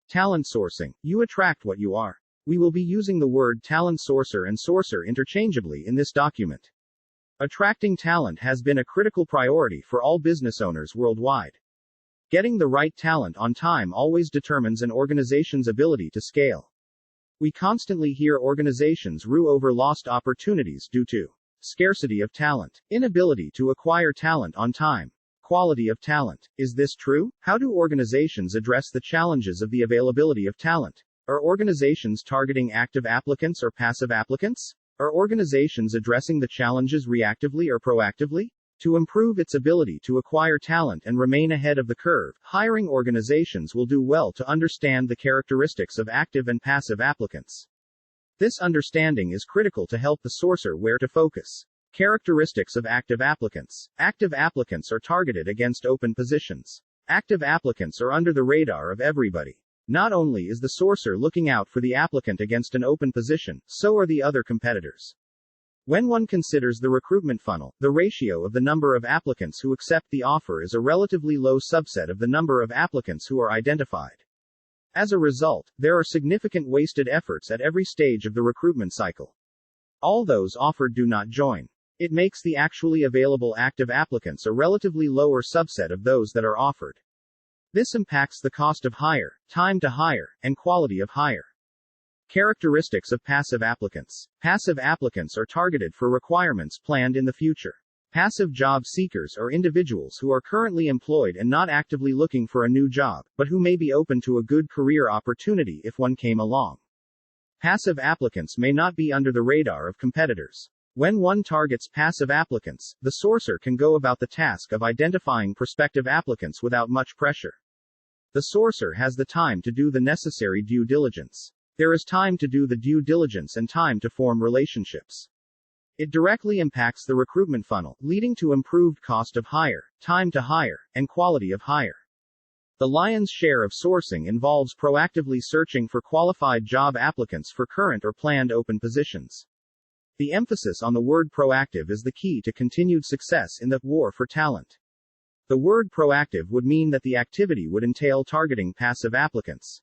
Talent sourcing. You attract what you are. We will be using the word talent sourcer and sourcer interchangeably in this document. Attracting talent has been a critical priority for all business owners worldwide. Getting the right talent on time always determines an organization's ability to scale. We constantly hear organizations rue over lost opportunities due to scarcity of talent, inability to acquire talent on time, quality of talent. Is this true? How do organizations address the challenges of the availability of talent? Are organizations targeting active applicants or passive applicants? Are organizations addressing the challenges reactively or proactively? To improve its ability to acquire talent and remain ahead of the curve, hiring organizations will do well to understand the characteristics of active and passive applicants. This understanding is critical to help the sourcer where to focus. Characteristics of active applicants. Active applicants are targeted against open positions. Active applicants are under the radar of everybody. Not only is the sourcer looking out for the applicant against an open position, so are the other competitors. When one considers the recruitment funnel, the ratio of the number of applicants who accept the offer is a relatively low subset of the number of applicants who are identified. As a result, there are significant wasted efforts at every stage of the recruitment cycle. All those offered do not join. It makes the actually available active applicants a relatively lower subset of those that are offered. This impacts the cost of hire, time to hire, and quality of hire. Characteristics of passive applicants. Passive applicants are targeted for requirements planned in the future. Passive job seekers are individuals who are currently employed and not actively looking for a new job, but who may be open to a good career opportunity if one came along. Passive applicants may not be under the radar of competitors. When one targets passive applicants, the sourcer can go about the task of identifying prospective applicants without much pressure. The sourcer has the time to do the necessary due diligence. There is time to do the due diligence and time to form relationships. It directly impacts the recruitment funnel, leading to improved cost of hire, time to hire, and quality of hire. The lion's share of sourcing involves proactively searching for qualified job applicants for current or planned open positions. The emphasis on the word proactive is the key to continued success in the war for talent. The word proactive would mean that the activity would entail targeting passive applicants.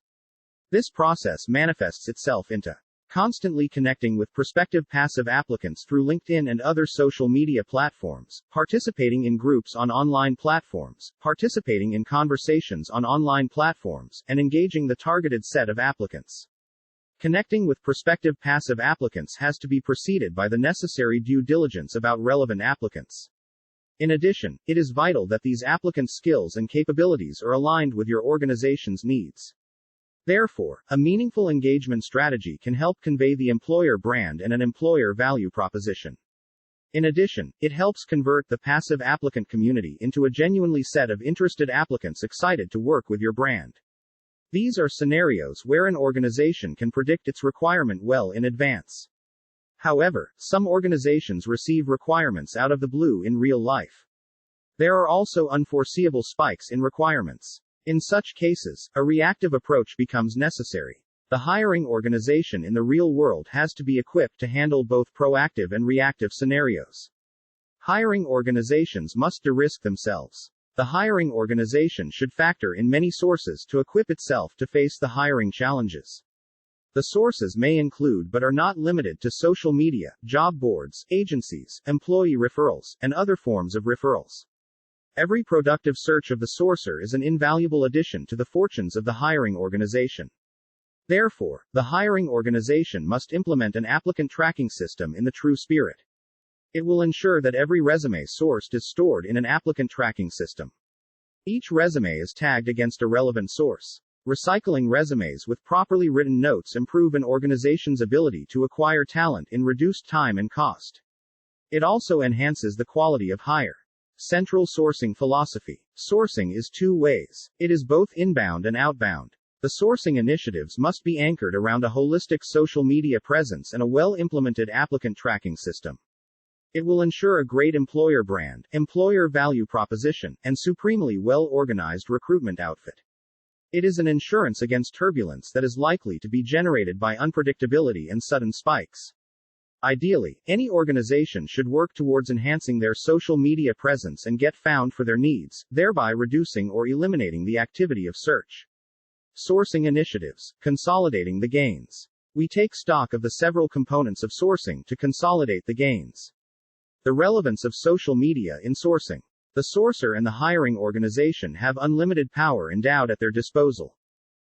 This process manifests itself into constantly connecting with prospective passive applicants through LinkedIn and other social media platforms, participating in groups on online platforms, participating in conversations on online platforms, and engaging the targeted set of applicants. Connecting with prospective passive applicants has to be preceded by the necessary due diligence about relevant applicants. In addition, it is vital that these applicants' skills and capabilities are aligned with your organization's needs. Therefore, a meaningful engagement strategy can help convey the employer brand and an employer value proposition. In addition, it helps convert the passive applicant community into a genuinely set of interested applicants excited to work with your brand. These are scenarios where an organization can predict its requirement well in advance. However, some organizations receive requirements out of the blue in real life. There are also unforeseeable spikes in requirements. In such cases, a reactive approach becomes necessary. The hiring organization in the real world has to be equipped to handle both proactive and reactive scenarios. Hiring organizations must de-risk themselves. The hiring organization should factor in many sources to equip itself to face the hiring challenges. The sources may include but are not limited to social media, job boards, agencies, employee referrals, and other forms of referrals. Every productive search of the sourcer is an invaluable addition to the fortunes of the hiring organization. Therefore, the hiring organization must implement an applicant tracking system in the true spirit. It will ensure that every resume sourced is stored in an applicant tracking system. Each resume is tagged against a relevant source. Recycling resumes with properly written notes improve an organization's ability to acquire talent in reduced time and cost. It also enhances the quality of hire. Central sourcing philosophy. Sourcing is two ways. It is both inbound and outbound. The sourcing initiatives must be anchored around a holistic social media presence and a well-implemented applicant tracking system. It will ensure a great employer brand, employer value proposition, and supremely well-organized recruitment outfit. It is an insurance against turbulence that is likely to be generated by unpredictability and sudden spikes. Ideally, any organization should work towards enhancing their social media presence and get found for their needs, thereby reducing or eliminating the activity of search. Sourcing initiatives. Consolidating the gains. We take stock of the several components of sourcing to consolidate the gains. The relevance of social media in sourcing. The sourcer and the hiring organization have unlimited power endowed at their disposal.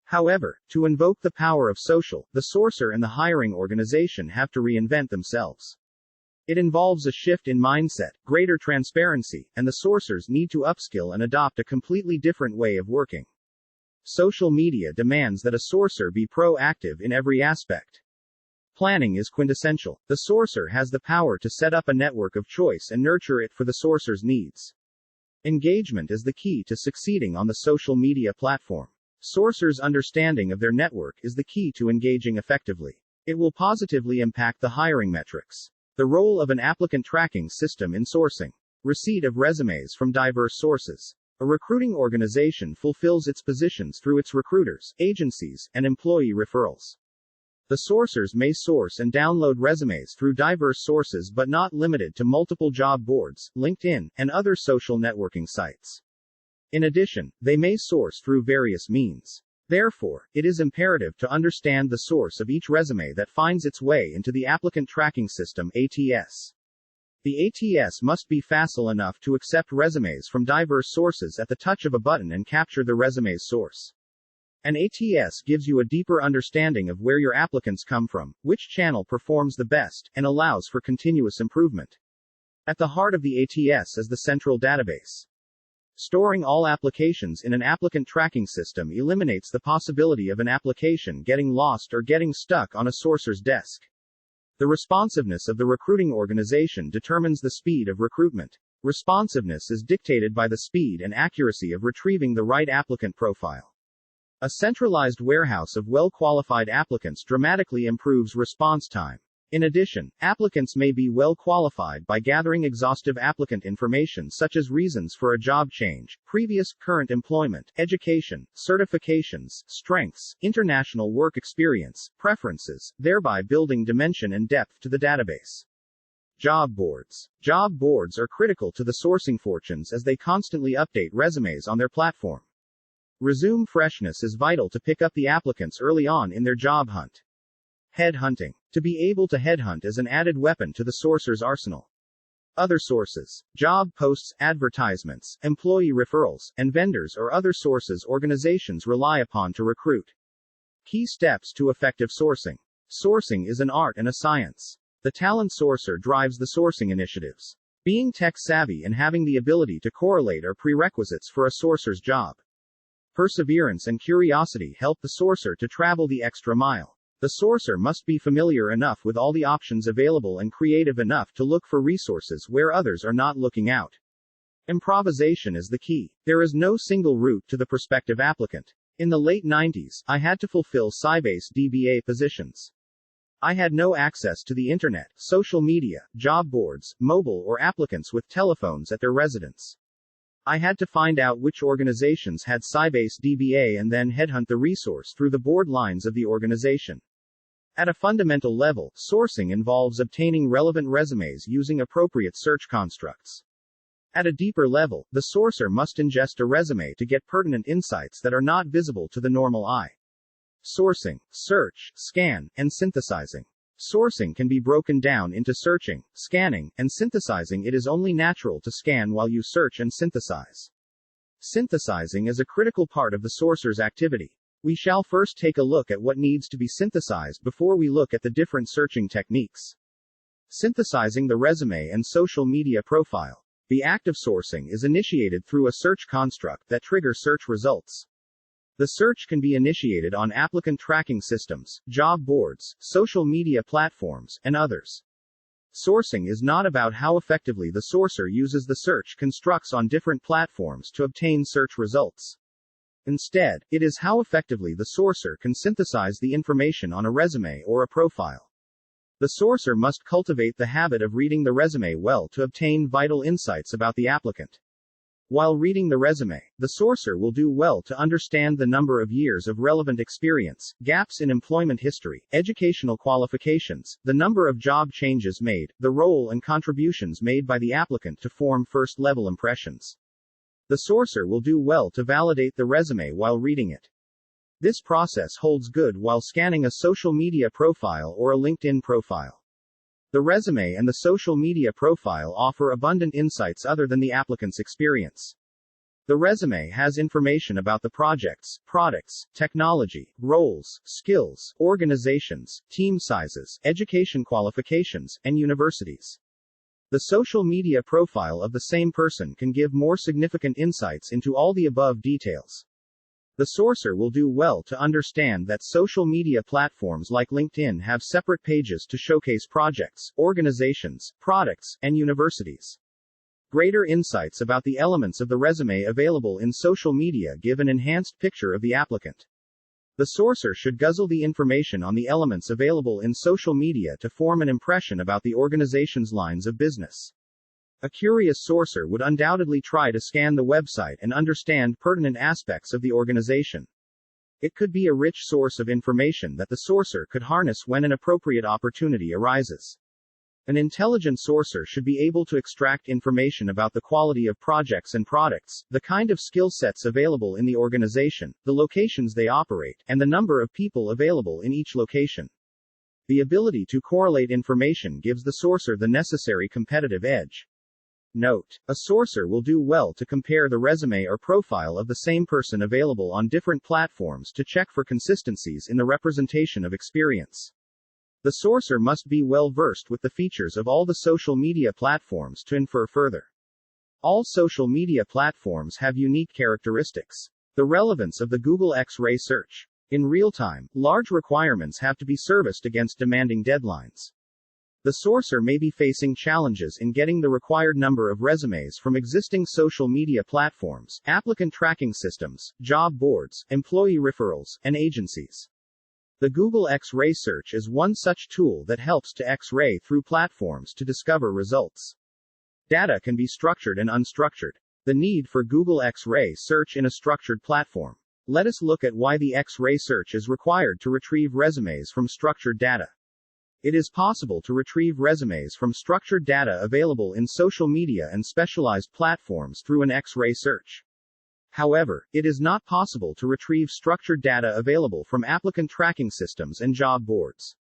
However, to invoke the power of social, the sourcer and the hiring organization have to reinvent themselves. It involves a shift in mindset, greater transparency, and the sourcers need to upskill and adopt a completely different way of working. Social media demands that a sourcer be proactive in every aspect. Planning is quintessential. The sourcer has the power to set up a network of choice and nurture it for the sourcer's needs. Engagement is the key to succeeding on the social media platform. Sourcers' understanding of their network is the key to engaging effectively. It will positively impact the hiring metrics. The role of an applicant tracking system in sourcing. Receipt of resumes from diverse sources. A recruiting organization fulfills its positions through its recruiters, agencies, and employee referrals. The sourcers may source and download resumes through diverse sources but not limited to multiple job boards, LinkedIn, and other social networking sites. In addition, they may source through various means. Therefore, it is imperative to understand the source of each resume that finds its way into the applicant tracking system (ATS). The ATS must be facile enough to accept resumes from diverse sources at the touch of a button and capture the resume's source. An ATS gives you a deeper understanding of where your applicants come from, which channel performs the best, and allows for continuous improvement. At the heart of the ATS is the central database. Storing all applications in an applicant tracking system eliminates the possibility of an application getting lost or getting stuck on a sourcer's desk. The responsiveness of the recruiting organization determines the speed of recruitment. Responsiveness is dictated by the speed and accuracy of retrieving the right applicant profile. A centralized warehouse of well-qualified applicants dramatically improves response time. In addition, applicants may be well qualified by gathering exhaustive applicant information such as reasons for a job change, previous, current employment, education, certifications, strengths, international work experience, preferences, thereby building dimension and depth to the database. Job boards. Job boards are critical to the sourcing fortunes as they constantly update resumes on their platform. Resume freshness is vital to pick up the applicants early on in their job hunt. Headhunting. To be able to headhunt is an added weapon to the sourcer's arsenal. Other sources. Job posts, advertisements, employee referrals, and vendors or other sources organizations rely upon to recruit. Key steps to effective sourcing. Sourcing is an art and a science. The talent sourcer drives the sourcing initiatives. Being tech-savvy and having the ability to correlate are prerequisites for a sourcer's job. Perseverance and curiosity help the sourcer to travel the extra mile. The sourcer must be familiar enough with all the options available and creative enough to look for resources where others are not looking out. Improvisation is the key. There is no single route to the prospective applicant. In the late 90s, I had to fulfill Sybase DBA positions. I had no access to the internet, social media, job boards, mobile or applicants with telephones at their residence. I had to find out which organizations had Sybase DBA and then headhunt the resource through the board lines of the organization. At a fundamental level, sourcing involves obtaining relevant resumes using appropriate search constructs. At a deeper level, the sourcer must ingest a resume to get pertinent insights that are not visible to the normal eye. Sourcing, search, scan, and synthesizing. Sourcing can be broken down into searching, scanning, and synthesizing. It is only natural to scan while you search and synthesize. Synthesizing is a critical part of the sourcer's activity. We shall first take a look at what needs to be synthesized before we look at the different searching techniques. Synthesizing the resume and social media profile. The act of sourcing is initiated through a search construct that triggers search results. The search can be initiated on applicant tracking systems, job boards, social media platforms, and others. Sourcing is not about how effectively the sourcer uses the search constructs on different platforms to obtain search results. Instead, it is how effectively the sourcer can synthesize the information on a resume or a profile. The sourcer must cultivate the habit of reading the resume well to obtain vital insights about the applicant. While reading the resume, the sourcer will do well to understand the number of years of relevant experience, gaps in employment history, educational qualifications, the number of job changes made, the role and contributions made by the applicant to form first-level impressions. The sourcer will do well to validate the resume while reading it. This process holds good while scanning a social media profile or a LinkedIn profile. The resume and the social media profile offer abundant insights other than the applicant's experience. The resume has information about the projects, products, technology, roles, skills, organizations, team sizes, education qualifications, and universities. The social media profile of the same person can give more significant insights into all the above details. The sourcer will do well to understand that social media platforms like LinkedIn have separate pages to showcase projects, organizations, products, and universities. Greater insights about the elements of the resume available in social media give an enhanced picture of the applicant. The sourcer should guzzle the information on the elements available in social media to form an impression about the organization's lines of business. A curious sourcer would undoubtedly try to scan the website and understand pertinent aspects of the organization. It could be a rich source of information that the sourcer could harness when an appropriate opportunity arises. An intelligent sourcer should be able to extract information about the quality of projects and products, the kind of skill sets available in the organization, the locations they operate, and the number of people available in each location. The ability to correlate information gives the sourcer the necessary competitive edge. Note: a sourcer will do well to compare the resume or profile of the same person available on different platforms to check for consistencies in the representation of experience. The sourcer must be well versed with the features of all the social media platforms to infer further. All social media platforms have unique characteristics. The relevance of the Google X-ray search. In real time, large requirements have to be serviced against demanding deadlines. The sourcer may be facing challenges in getting the required number of resumes from existing social media platforms, applicant tracking systems, job boards, employee referrals, and agencies. The Google X-ray search is one such tool that helps to X-ray through platforms to discover results. Data can be structured and unstructured. The need for Google X-ray search in a structured platform. Let us look at why the X-ray search is required to retrieve resumes from structured data. It is possible to retrieve resumes from structured data available in social media and specialized platforms through an X-ray search. However, it is not possible to retrieve structured data available from applicant tracking systems and job boards.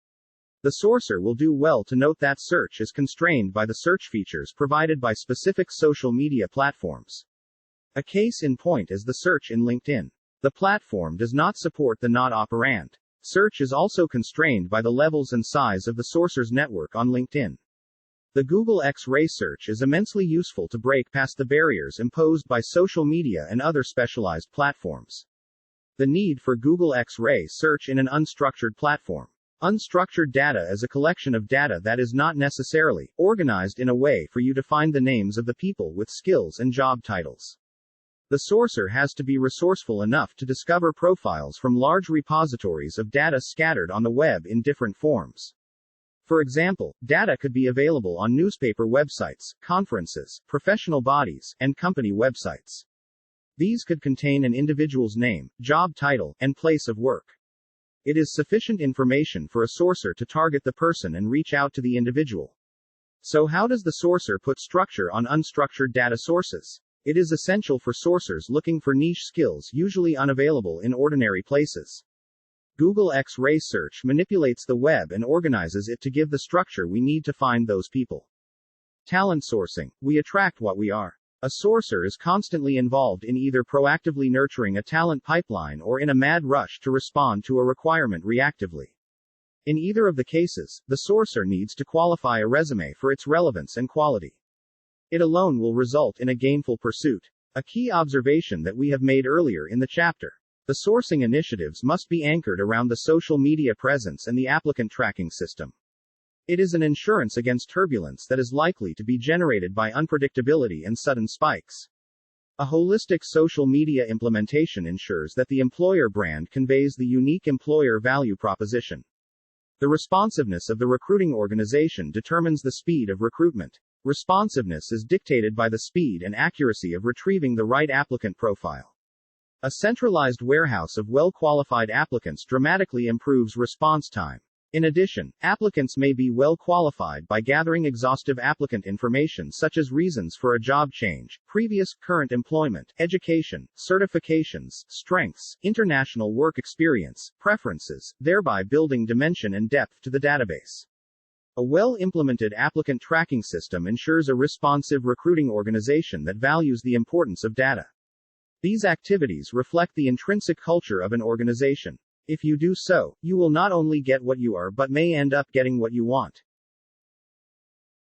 The sourcer will do well to note that search is constrained by the search features provided by specific social media platforms. A case in point is the search in LinkedIn. The platform does not support the not operand. Search is also constrained by the levels and size of the sourcer's network on LinkedIn. The Google X-ray search is immensely useful to break past the barriers imposed by social media and other specialized platforms. The need for Google X-ray search in an unstructured platform. Unstructured data is a collection of data that is not necessarily organized in a way for you to find the names of the people with skills and job titles. The sourcer has to be resourceful enough to discover profiles from large repositories of data scattered on the web in different forms. For example, data could be available on newspaper websites, conferences, professional bodies, and company websites. These could contain an individual's name, job title, and place of work. It is sufficient information for a sourcer to target the person and reach out to the individual. So how does the sourcer put structure on unstructured data sources? It is essential for sourcers looking for niche skills usually unavailable in ordinary places. Google X-ray search manipulates the web and organizes it to give the structure we need to find those people. Talent sourcing. We attract what we are. A sourcer is constantly involved in either proactively nurturing a talent pipeline or in a mad rush to respond to a requirement reactively. In either of the cases, the sourcer needs to qualify a resume for its relevance and quality. It alone will result in a gainful pursuit. A key observation that we have made earlier in the chapter. The sourcing initiatives must be anchored around the social media presence and the applicant tracking system. It is an insurance against turbulence that is likely to be generated by unpredictability and sudden spikes. A holistic social media implementation ensures that the employer brand conveys the unique employer value proposition. The responsiveness of the recruiting organization determines the speed of recruitment. Responsiveness is dictated by the speed and accuracy of retrieving the right applicant profile. A centralized warehouse of well-qualified applicants dramatically improves response time. In addition, applicants may be well qualified by gathering exhaustive applicant information such as reasons for a job change, previous, current employment, education, certifications, strengths, international work experience, preferences, thereby building dimension and depth to the database. A well-implemented applicant tracking system ensures a responsive recruiting organization that values the importance of data. These activities reflect the intrinsic culture of an organization. If you do so, you will not only get what you are but may end up getting what you want.